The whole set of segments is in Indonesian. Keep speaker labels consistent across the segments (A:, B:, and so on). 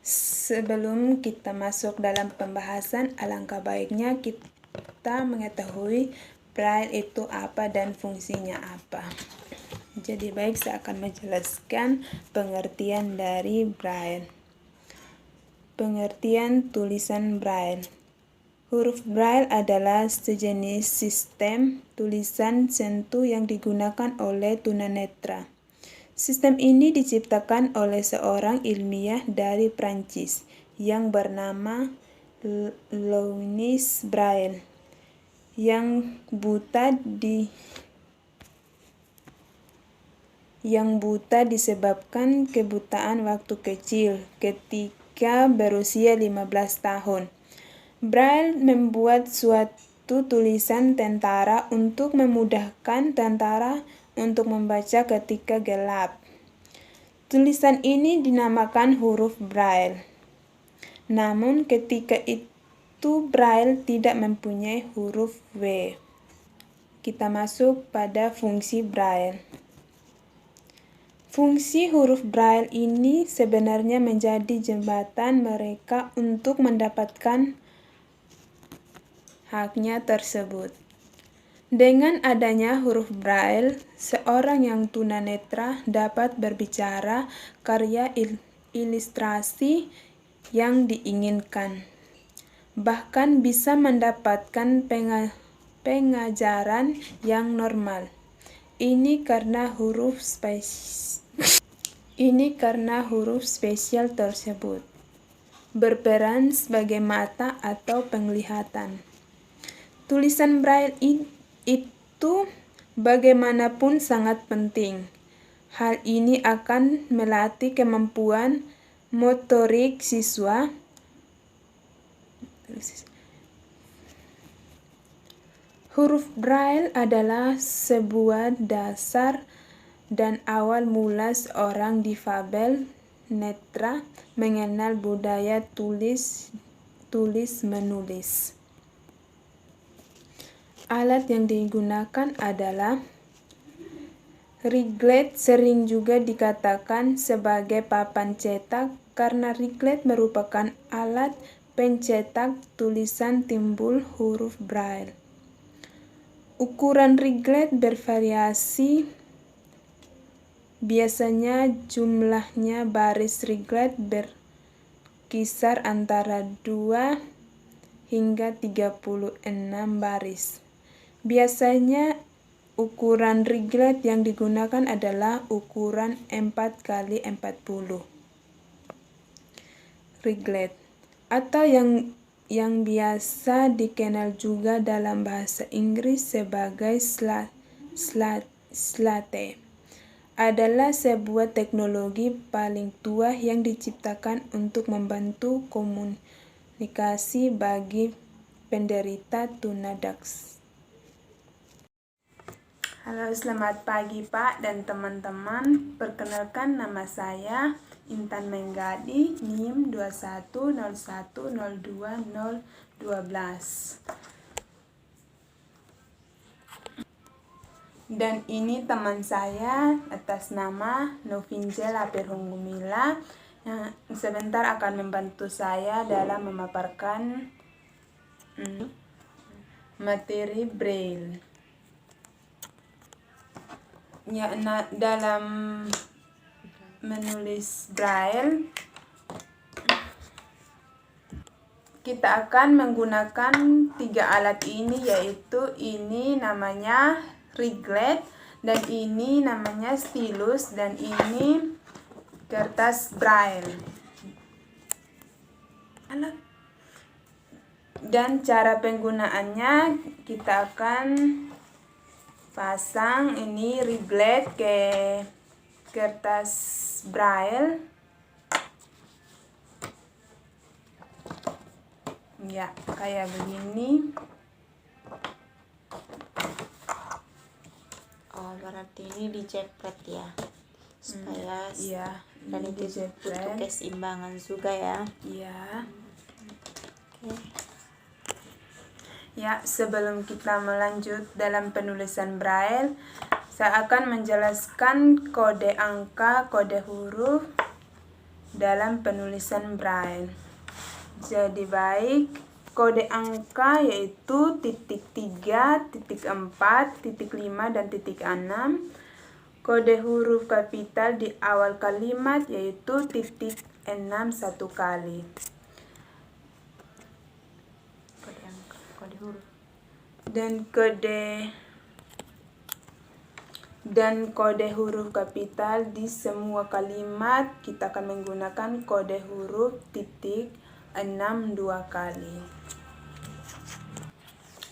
A: Sebelum kita masuk dalam pembahasan, alangkah baiknya kita mengetahui Braille itu apa dan fungsinya apa. Jadi baik, saya akan menjelaskan pengertian dari Braille. Pengertian tulisan Braille. Huruf Braille adalah sejenis sistem tulisan sentuh yang digunakan oleh tunanetra. Sistem ini diciptakan oleh seorang ilmiah dari Prancis yang bernama Louis Braille, yang buta disebabkan kebutaan waktu kecil ketika berusia 15 tahun. Braille membuat suatu tulisan tentara untuk memudahkan tentara untuk membaca ketika gelap. Tulisan ini dinamakan huruf Braille. Namun ketika itu Braille tidak mempunyai huruf W. Kita masuk pada fungsi Braille. Fungsi huruf Braille ini sebenarnya menjadi jembatan mereka untuk mendapatkan haknya tersebut. Dengan adanya huruf Braille, seorang yang tunanetra dapat berbicara karya ilustrasi yang diinginkan. Bahkan bisa mendapatkan pengajaran yang normal. Ini karena huruf spesial tersebut berperan sebagai mata atau penglihatan. Tulisan Braille itu bagaimanapun sangat penting. Hal ini akan melatih kemampuan motorik siswa. Huruf Braille adalah sebuah dasar dan awal mula seorang difabel netra mengenal budaya tulis-menulis. Alat yang digunakan adalah riglet, sering juga dikatakan sebagai papan cetak karena riglet merupakan alat pencetak tulisan timbul huruf Braille. Ukuran riglet bervariasi. Biasanya jumlahnya baris riglet berkisar antara 2 hingga 36 baris. Biasanya ukuran riglet yang digunakan adalah ukuran 4x40 riglet, atau yang biasa dikenal juga dalam bahasa Inggris sebagai slate, adalah sebuah teknologi paling tua yang diciptakan untuk membantu komunikasi bagi penderita tunadarksya. Halo, selamat pagi Pak dan teman-teman. Perkenalkan, nama saya Intan Menggadi, NIM 2101020012. Dan ini teman saya atas nama Novinjel Aperhunggumila yang sebentar akan membantu saya dalam memaparkan materi Braille. Ya, dalam menulis Braille kita akan menggunakan 3 alat ini, yaitu ini namanya riglet, dan ini namanya stylus, dan ini kertas Braille. Dan cara penggunaannya, kita akan pasang ini riglet ke kertas Braille. Ya, kayak begini.
B: Oh, berarti ini dicepret ya, supaya
A: dan
B: itu untuk keseimbangan juga ya.
A: Iya.
B: Oke.
A: Ya, sebelum kita melanjut dalam penulisan Braille, saya akan menjelaskan kode angka, kode huruf, dalam penulisan Braille. Jadi baik, kode angka yaitu titik 3, titik 4, titik 5, dan titik 6. Kode huruf kapital di awal kalimat yaitu titik 6 satu kali.
B: Kode angka, kode huruf.
A: Dan kode huruf kapital di semua kalimat kita akan menggunakan kode huruf titik 6 dua kali.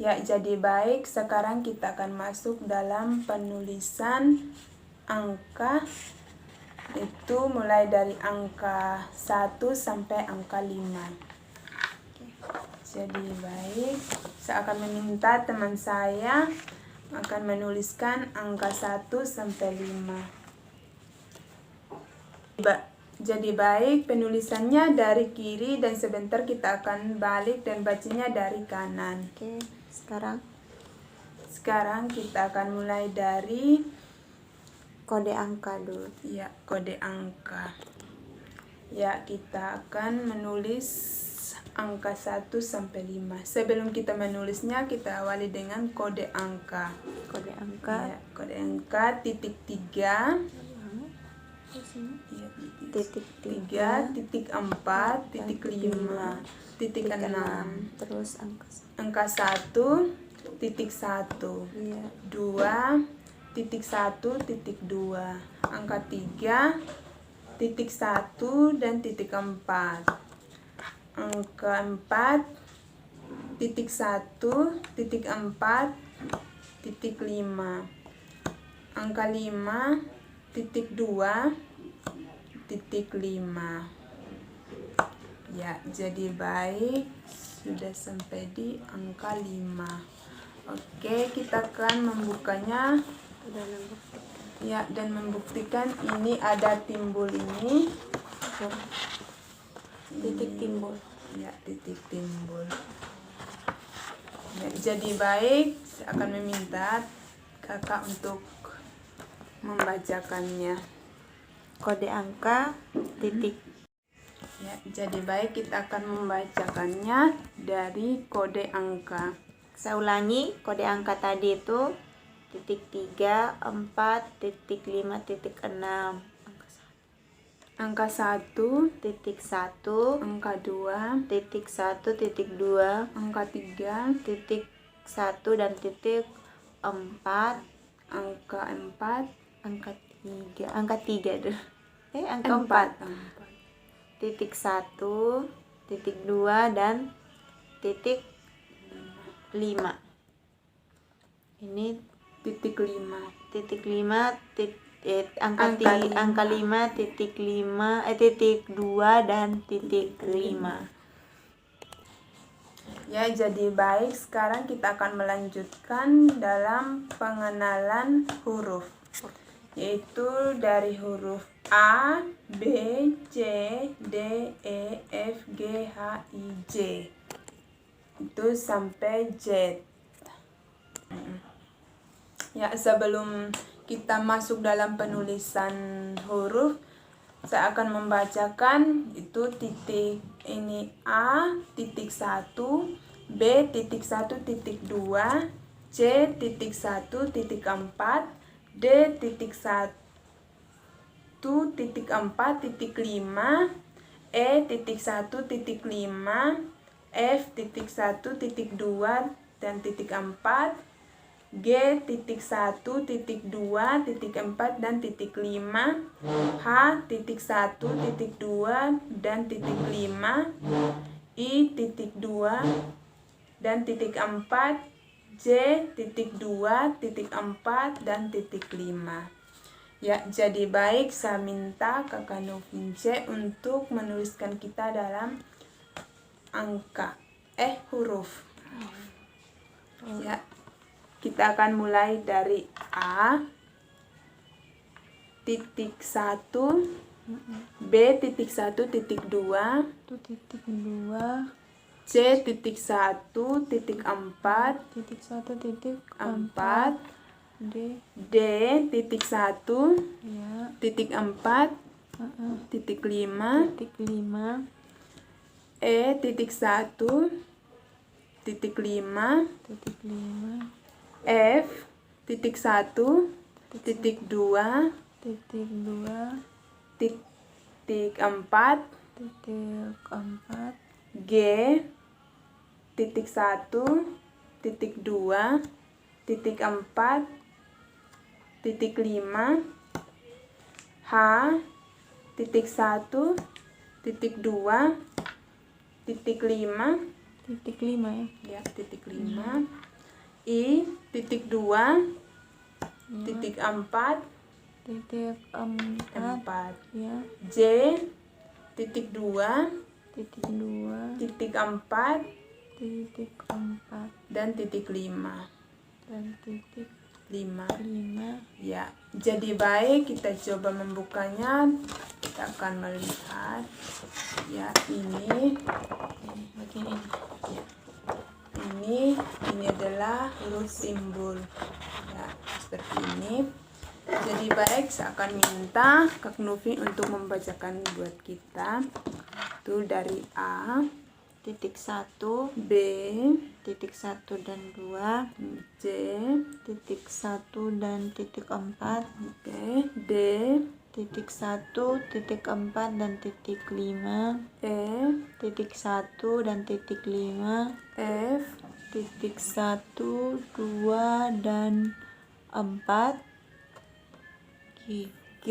A: Ya, jadi baik, sekarang kita akan masuk dalam penulisan angka, itu mulai dari angka 1 sampai angka 5. Jadi baik, saya akan meminta teman saya akan menuliskan angka 1 sampai 5. Jadi baik, penulisannya dari kiri dan sebentar kita akan balik dan bacanya dari kanan.
B: Oke,
A: Sekarang kita akan mulai dari
B: kode angka dulu.
A: ya, kode angka. Ya, kita akan menulis angka 1 sampai 5. Sebelum kita menulisnya, kita awali dengan kode angka.
B: Kode angka.
A: Ya, kode angka titik 3. Ya,
B: Titik
A: 3, titik 4, titik 5, titik 6.
B: Terus
A: Angka 1, titik 1.
B: Iya.
A: 2, titik 1, titik 2. Angka 3, titik 1 dan titik 4. Angka 4, titik 1, titik 4, titik 5. Angka 5, titik 2, titik 5. Ya, jadi baik, sudah sampai di angka 5. Oke, kita akan membukanya ya, dan membuktikan ini ada timbul ini.
B: Titik timbul.
A: Ya, titik timbul. Ya, jadi baik, saya akan meminta kakak untuk membacakannya.
B: Kode angka titik.
A: Ya, jadi baik, kita akan membacakannya dari kode angka.
B: Saya ulangi, kode angka tadi itu titik 3, 4, titik 5, titik 6.
A: Angka 1,
B: Titik 1,
A: angka 2,
B: titik 1, titik 2,
A: angka 3,
B: titik 1 dan titik 4,
A: angka 4,
B: angka 3 deh. Angka 4. Titik 1, titik 2 dan titik 5. Ini
A: titik 5.
B: titik 5 angka 5 titik 5 titik 2 dan titik 5.
A: Ya, jadi baik, sekarang kita akan melanjutkan dalam pengenalan huruf, yaitu dari huruf A, B, C, D, E, F, G, H, I, J. Itu sampai Z. Ya, sebelum kita masuk dalam penulisan huruf, saya akan membacakan itu titik ini A, titik 1, B, titik 1, titik 2, C, titik 1, titik 4, D, titik 1, titik 4, titik 5, E, titik 1, titik 5, F, titik 1, titik 2, dan titik 4, G, titik 1, titik 2, titik 4, dan titik 5, H, titik 1, titik 2, dan titik 5, I, titik 2, dan titik 4, J, titik 2, titik 4, dan titik 5. Ya, jadi baik, saya minta kakak Novince untuk menuliskan kita dalam angka, huruf. Ya, kita akan mulai dari A, titik 1, B, titik 1, titik 2,
B: Titik 2,
A: C, titik 1, titik 4,
B: titik 1, titik
A: 4,
B: D,
A: D, titik 1,
B: ya,
A: titik 4, titik 5,
B: titik 5,
A: E titik 1, titik 5,
B: titik 5,
A: F titik 1, titik 2,
B: titik 2,
A: titik 4,
B: titik 4,
A: G titik 1, titik 2, titik 4, titik 5, H titik 1, titik 2, titik 5,
B: titik 5 ya.
A: ya titik 5, I titik 2, titik 4,
B: Titik 4 ya.
A: J titik 2,
B: Titik 2,
A: titik 4,
B: titik 4,
A: dan titik 5.
B: dan titik
A: 5.
B: 5.
A: Ya, jadi baik kita coba membukanya. Kita akan melihat ya ini
B: Bagian ini.
A: ya. Ini adalah huruf simbol. Ya, seperti ini. Jadi baik, saya akan minta Kak Novi untuk membacakan buat kita. Itu dari A,
B: Titik 1,
A: B,
B: titik 1 dan 2,
A: C,
B: titik 1 dan titik 4,
A: oke, D,
B: titik 1, titik 4 dan titik 5,
A: E,
B: titik 1 dan titik 5,
A: F,
B: titik 1, 2 dan 4, G,
A: G,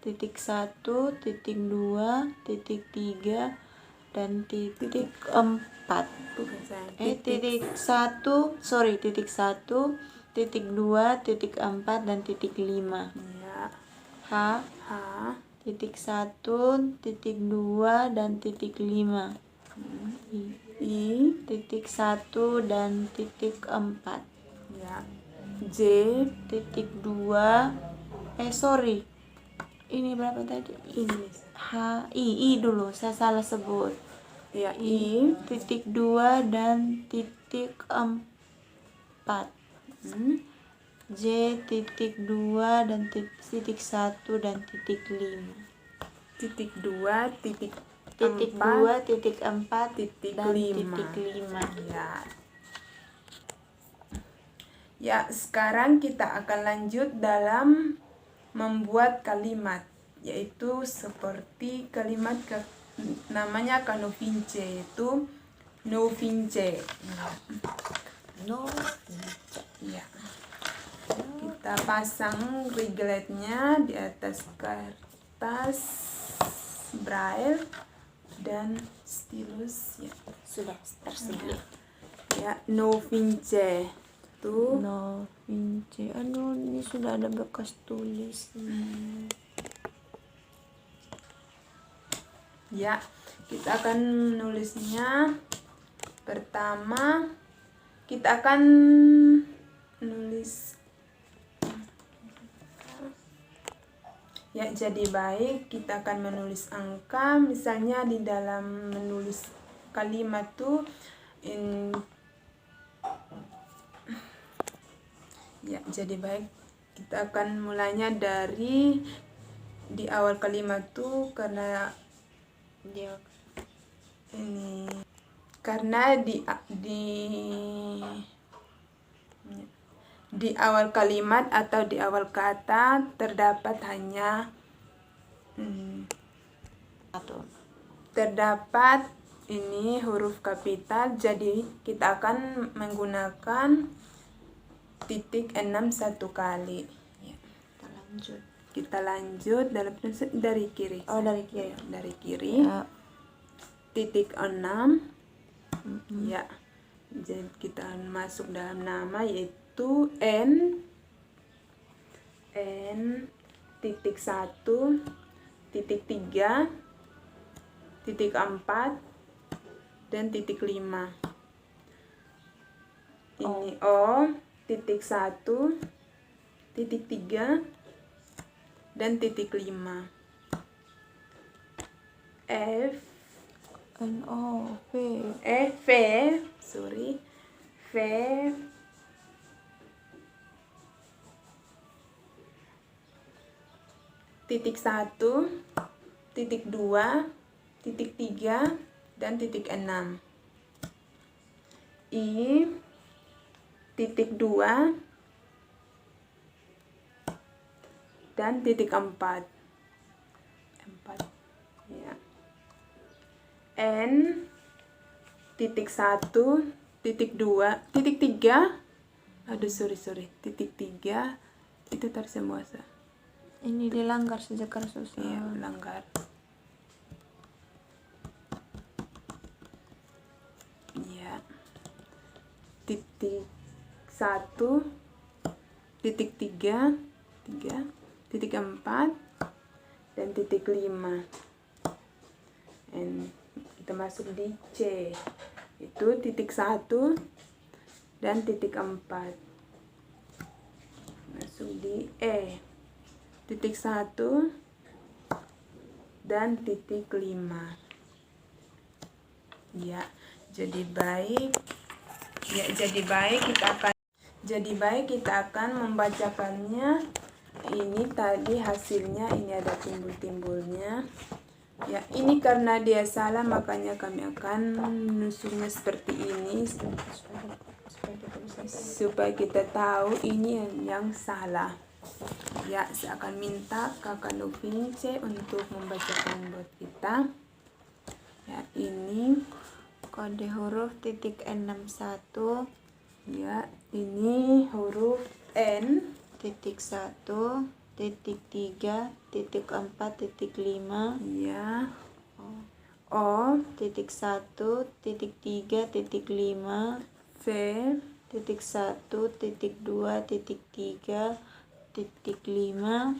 B: titik 1, titik 2, titik 3 dan titik 4.
A: bukan saya.
B: Titik 1, titik 1, titik 2, titik 4 dan titik 5.
A: Ya,
B: H,
A: H,
B: titik 1, titik 2 dan titik 5.
A: I,
B: Titik 1 dan titik 4.
A: ya, J,
B: Titik 2. Ini berapa tadi? Ini. I dulu, saya salah sebut.
A: ya, I,
B: Titik 2 dan titik 4. J titik 2 dan titik 1 dan titik 5.
A: titik 2, titik
B: Titik 2, titik 4
A: titik
B: dan
A: 5.
B: titik 5.
A: Ya. Ya, sekarang kita akan lanjut dalam membuat kalimat, yaitu seperti kalimat namanya kanovince, yaitu novince.
B: No.
A: Ya. Kita pasang regletnya di atas kertas braille dan stylus ya.
B: Sudah tersedia.
A: Ya, novince. Tuh.
B: No, Vinci. Aduh, ini sudah ada bekas tulis.
A: Ya, kita akan menulisnya. Pertama, kita akan menulis. Ya, jadi baik, kita akan menulis angka. Misalnya di dalam menulis kalimat tuh ya, jadi baik, kita akan mulainya dari di awal kalimat tuh karena
B: Dia
A: ini karena di awal kalimat atau di awal kata terdapat hanya terdapat ini huruf kapital, jadi kita akan menggunakan titik 6 satu kali ya. Kita lanjut dari kiri.
B: dari kiri.
A: Dari kiri
B: Ya.
A: titik 6 ya. Jadi kita masuk dalam nama, yaitu N titik 1 titik 3 titik 4 dan titik 5. Ini O titik 1 titik 3 dan titik 5. F
B: N-O, V.
A: V V titik 1, titik 2, titik 3, dan titik 6. I, titik 2, dan titik 4. Ya. N, titik 1, titik 2, titik 3. Aduh, sorry. Titik 3 itu tadi semua.
B: Ini dilanggar sejak kasus.
A: Iya, melanggar. Iya. Titik 1, titik 3, titik 4, dan titik 5. Dan kita masuk di C. Itu titik 1 dan titik 4. Masuk di E. Titik 1 dan titik 5. Ya, jadi baik kita akan membacakannya. Ini tadi hasilnya, ini ada timbul-timbulnya. Ya, ini karena dia salah makanya kami akan menyusunnya seperti ini supaya kita tahu ini yang salah. Ya, saya akan minta Kakak Novince untuk membacakan buat kita. Ya, ini
B: Kode huruf titik 61.
A: ya, ini huruf N,
B: titik 1, titik 3, titik 4, titik 5.
A: ya, O,
B: titik 1, titik 3, titik 5.
A: V,
B: titik 1, titik 2, titik 3, titik 5.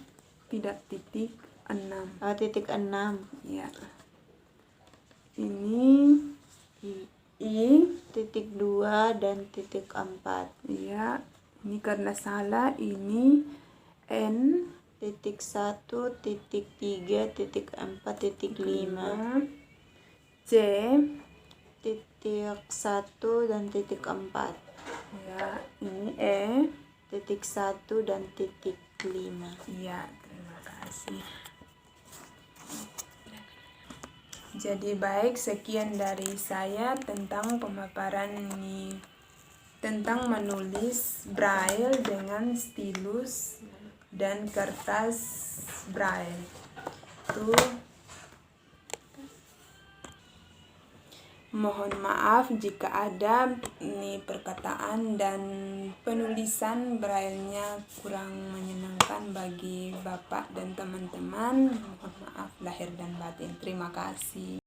A: tidak, titik 6.
B: Titik 6.
A: Ya. Ini I,
B: titik 2 dan titik 4.
A: ya, ini karena salah. Ini N,
B: titik 1, titik 3, titik 4, titik 5.
A: C,
B: titik 1 dan titik 4.
A: ya, ini E.
B: titik 1 dan titik 5.
A: Ya, terima kasih. Jadi baik, sekian dari saya tentang pemaparan ini, tentang menulis braille dengan stilus dan kertas braille. Mohon maaf jika ada perkataan dan penulisan braille-nya kurang menyenangkan bagi Bapak dan teman-teman. Mohon maaf lahir dan batin. Terima kasih.